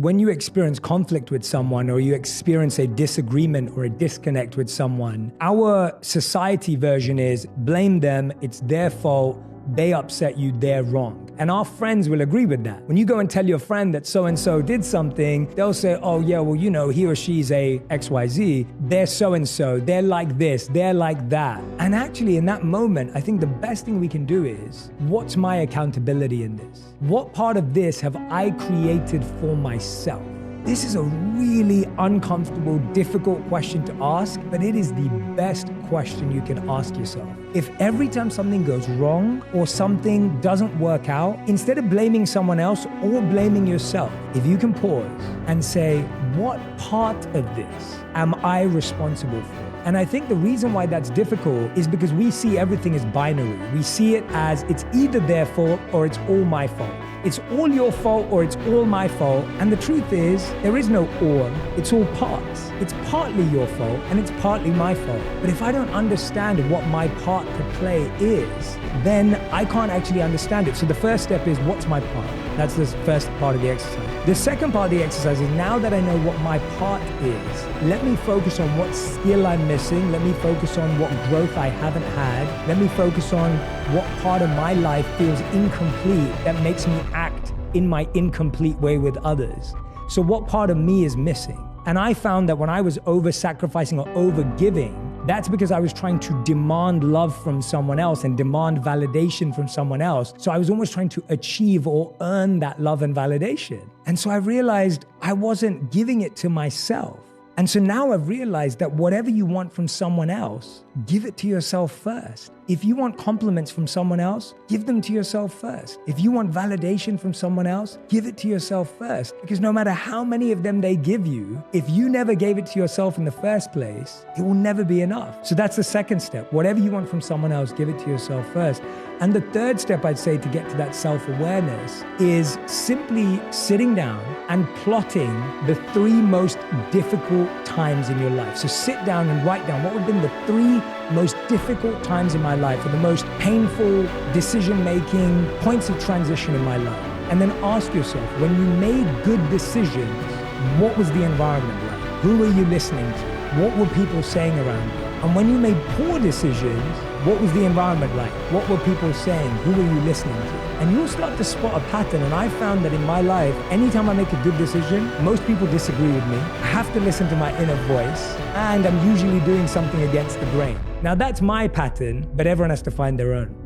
when you experience conflict with someone or you experience a disagreement or a disconnect with someone, our society version is blame them, it's their fault, they upset you, they're wrong. And our friends will agree with that. When you go and tell your friend that so-and-so did something, they'll say, oh yeah, well, you know, he or she's a XYZ, they're so-and-so, they're like this, they're like that. And actually in that moment, I think the best thing we can do is, what's my accountability in this? What part of this have I created for myself? This is a really uncomfortable, difficult question to ask, but it is the best question you can ask yourself. If every time something goes wrong or something doesn't work out, instead of blaming someone else or blaming yourself, if you can pause and say, what part of this am I responsible for? And I think the reason why that's difficult is because we see everything as binary. We see it as it's either their fault or it's all my fault. It's all your fault or it's all my fault. And the truth is, there is no or, it's all parts. It's partly your fault and it's partly my fault. But if I don't understand what my part to play is, then I can't actually understand it. So the first step is, what's my part? That's the first part of the exercise. The second part of the exercise is, now that I know what my part is, let me focus on what skill I'm missing. Let me focus on what growth I haven't had. Let me focus on what part of my life feels incomplete that makes me act in my incomplete way with others. So what part of me is missing? And I found that when I was over-sacrificing or over-giving, that's because I was trying to demand love from someone else and demand validation from someone else. So I was almost trying to achieve or earn that love and validation. And so I realized I wasn't giving it to myself. And so now I've realized that whatever you want from someone else, give it to yourself first. If you want compliments from someone else, give them to yourself first. If you want validation from someone else, give it to yourself first. Because no matter how many of them they give you, if you never gave it to yourself in the first place, it will never be enough. So that's the second step. Whatever you want from someone else, give it to yourself first. And the third step I'd say to get to that self-awareness is simply sitting down and plotting the 3 most difficult times in your life. So sit down and write down what would have been the 3 most difficult times in my life, or the most painful decision-making points of transition in my life. And then ask yourself, when you made good decisions, what was the environment like? Who were you listening to? What were people saying around you? And when you made poor decisions, what was the environment like? What were people saying? Who were you listening to? And you'll start to spot a pattern. And I found that in my life, anytime I make a good decision, most people disagree with me. I have to listen to my inner voice, and I'm usually doing something against the grain. Now that's my pattern, but everyone has to find their own.